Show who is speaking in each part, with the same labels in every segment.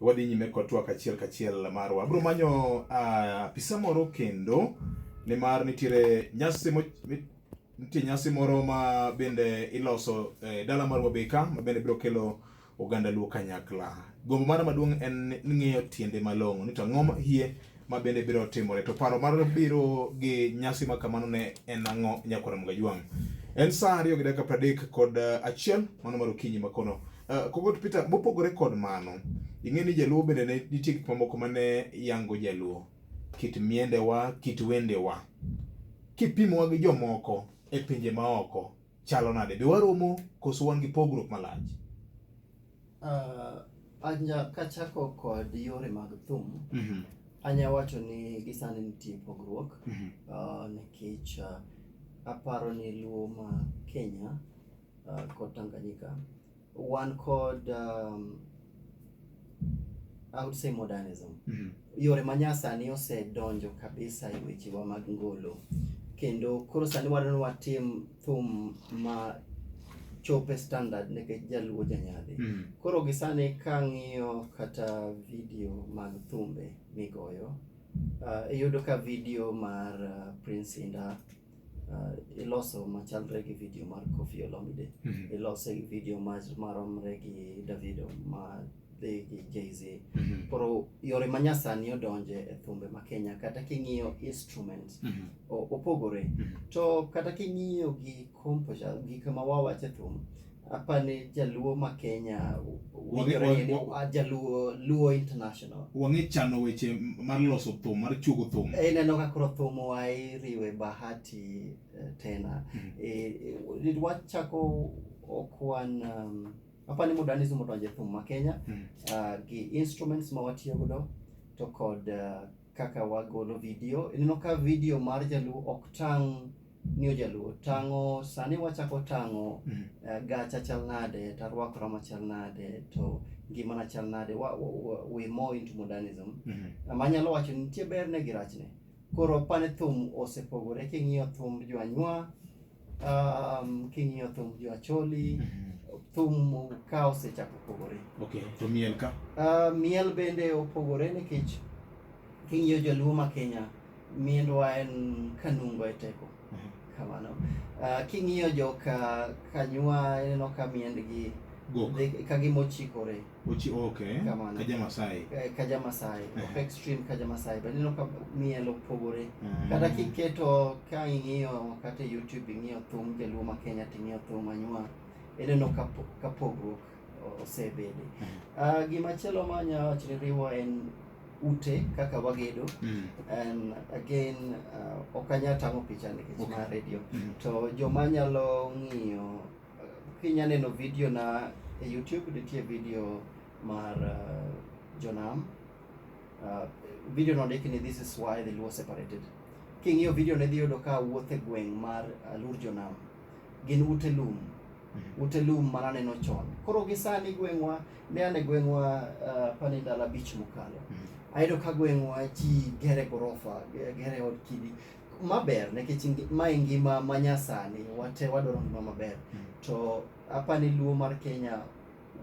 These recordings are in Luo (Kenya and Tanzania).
Speaker 1: wadhi nyime kod twak achiel kachiel marwa. Abro manyo apisa moro kendo nimar nitie nyasi moro ma bende iloso dala marwa Beka ma bende biro kelo oganda Luo kanyakla. Gombo mara maduong' en ng'eyo tiende malong'o ni to ang'o mahie ma bende biro timore, to paro mar biro gi nyasi ma kamano ne en ang'o Nyakore Mgajwang'. En saa 2:31 mano mar okinyi makono. Kogot Peter, mopogore kod mano, ing'e ni Jaluo bende ne nitie gik mamoko mane yango Jaluo, kit miendewa, kit wendewa. Kipimowa gi jomoko e pinje maoko, chalo nade? Be waromo koso wan gi pogruok malach?
Speaker 2: Anya kachako kod yore mag thum, anya wacho ni gisani nitie pogruok, nikech aparo ni Luo ma Kenya kod Tanganyika wan kod I would say modernism. Yore manyasani osedonjo kabisa e wechewa mag ngolo, kendo koro sani wadwaro ni watim thum ma chope standard nikech Jaluo janyadhi. Koro gisani kang'iyo kata video mag thumbe migoyo, iyudo ka video mar Prince Indah iloso machalre gi video mar Koffi Olomide, ilose gi video maromre gi Davido ma dhi gi Jay-Z. Koro yore manyasani odonje e thumbe ma Kenya, kata king'iyo instruments opogore. To kata king'iyo gi composure, gik ma wawacho e thum, apani Jaluo ma Kenya Luo International.
Speaker 1: Wang'e chano weche mar loso thum, mar chugo thum.
Speaker 2: Ineno ka koro thum wa iriwe Bahati tena. Wachako okwan apani modernism odonje e thum ma Kenya, gi instruments ma watiyo godo, to kod kaka wagolo video. Ineno ka video mar Jaluo ok tang' ni Jaluo tang'o, sani wachako tang'o gacha chal nade, tarwakora machal nade, to ngimana chal nade. We more into modernism. Manyalo wacho ni nitie berne gi rachne. Koro apani thum osepogore, king'iyo thum jo Anywa, king'iyo thum jo Acholi, thum ka osechako pogore.
Speaker 1: Okay, to miel ka?
Speaker 2: Miel bende opogore nikech king'iyo Jaluo ma Kenya, miendwa en kanungo e teko. Kamano. King'iyo joka Kanywa, ineno ka miendgi kagimochikore.
Speaker 1: Okay. Kaja Masai.
Speaker 2: Kaja Masai. Extreme Kaja Masai. But ineno ka miel opogore. Kata kiketo ka ing'iyo kata YouTube ing'iyo thum Jaluo ma Kenya ting'iyo thum Anywa, ineno ka pogruok osebede. Gimachielo manya wacho ni riwo en ute kaka wagedo, and again okanya tang'o picha nikech ma radio. To joma nyalo ng'iyo, kinya neno video na e YouTube, nitie video mar Jonam. Video no ndiki ni this is why the Luo separated. King'iyo video ne dhi yudo ka wuothe gweng' mar Lur Jonam, gin ute lum. Ute lum mananeno chon. Koro gisani gweng'wa, ne ane gweng'wa pani dala beach mokalo. Ayudo ka gweng'wa ji gere gorofa, gere od kidi maber, nikech ma ngima manyasani, wate wadwaro ngima maber. To apani Luo mar Kenya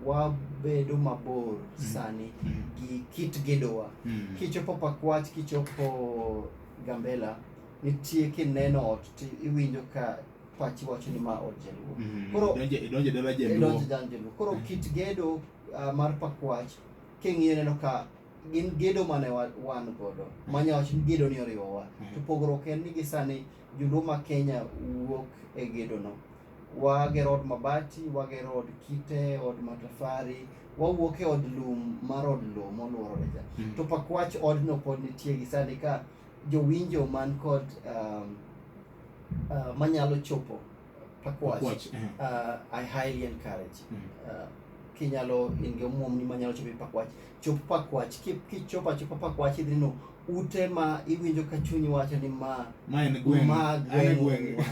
Speaker 2: wabedo mabor sani gi kit gedowa. Kichopo Pakwach, kichopo Gambela, nitie kineno ot iwinjo ka pachi wacho ni ma od Jaluo. Koro
Speaker 1: idonje dala Jaluo.
Speaker 2: Koro kit gedo mar Pakwach king'iyo neno ka gin gedo mane wan godo, manya wacho ni gedo ni oriwowa. To pogruok en ni gisani Jaluo ma Kenya wuok e gedo no. Wagero od mabati, wagero od kite, od matafari, wawuok e od lum mar od lo moluorore ja. To Pakwach odno pod nitie gisani ka jowinjo man kod manyalo chopo Pakwach. I highly encourage. Kinyalo inge omuom ni manyalo chopo Pakwach. Chop Pakwach, kichopo Pakwach idhino ute ma iwinjo ka chunyi wacho ni ma
Speaker 1: en gweng'.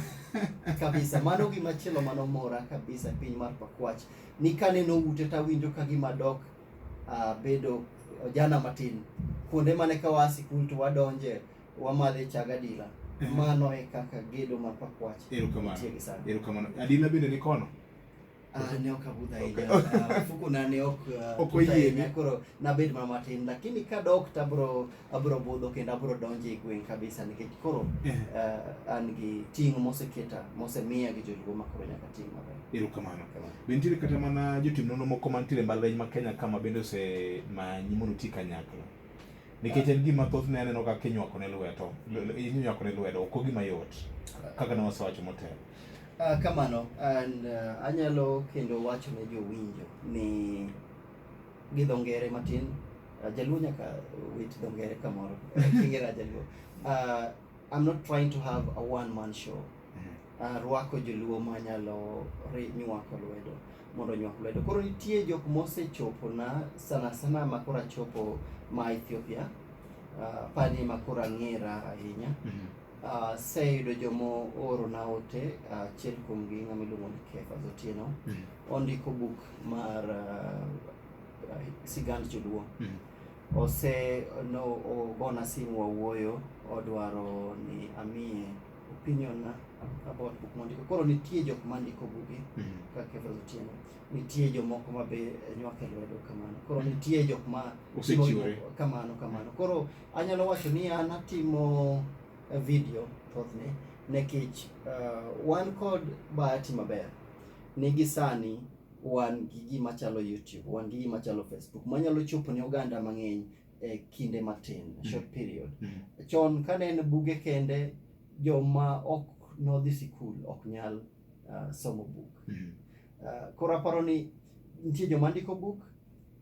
Speaker 2: Kabisa, mano gimachielo mano mora kabisa piny mar Pakwach. Ni kaneno ute ta winjo ka gima dok bedo jana matin. Kuonde mane ka wa sikul to wadonje, wamadhe chagadila. Mano e kaka gedo mar Pakwach.
Speaker 1: Erokamano. Adila bende ni kono?
Speaker 2: Ne ok abudha
Speaker 1: Okay.
Speaker 2: ahinya. Fuku na ne ok
Speaker 1: Ok oyieni.
Speaker 2: koro nabed mana matin, lakini kadok to abro budho kendo abro donjo e gweng' kabisa nikech koro an gi ting' mosemiya gi joluo ma koro nyaka ting' maber.
Speaker 1: Erokamano. Be nitiere kata mana jotim nonro moko mantiere mbalariany ma Kenya kama bende osemanyi mondo uti kanyakla? Nikech en gima thothne aneno kaka inywako ne lwedo, ok gima yot kaka ne wasewacho motelo.
Speaker 2: Kamano, anyalo kendo wacho ne jowinjo ni gi dho ngere matin, jaluo nyaka wit dho ngere kamoro, kingera jaluo. I'm not trying to have a one-man show. Rwako joluo manyalo nywako lwedo, mondo nywak lwedo. Koro nitie jok mosechopo na sana ma koro achopo ma Ethiopia, pani ma koro ang'era ahinya. Seyudo jomo oro na ote, achiel kuom gi ng'ama iluongo ni Kefa Otieno, ondiko buk mar sigand joluo. Ogona simu wawuoyo, odwaro ni amiye opinion na about book mondiko. Koro nitie jok mandiko buge kaka Kefa Otieno, nitie jomoko ma be nywake lwedo kamano. Koro nitie jok ma
Speaker 1: osechiwore
Speaker 2: kamano. Koro anyalo wacho ni an atimo video thothne nekech wan kod bahati maber nigi sani wan gi gima chalo YouTube, wan gi gima chalo Facebook manyalo chopo ne oganda mang'eny e kinde matin, short period. Chon kane en buge kende, joma ok nodhi sikul ok nyal somo buk. Koro aparo ni nitie joma ndiko buk,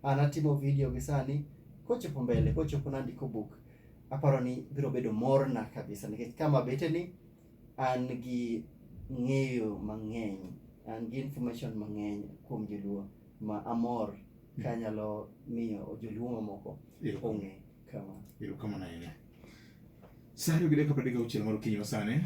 Speaker 2: an atimo video gi sani, kochopo mbele, kochopo nandiko buk, aparo ni biro bedo morna kabisa nikech kama bete ni an gi ng'eyo mang'eny, an gi information mang'eny kuom joluo ma amor kanyalo miyo joluo mamoko ong'e kama.
Speaker 1: Erokamano ahinya. Sani gi dakika 36 mar okinyi masani.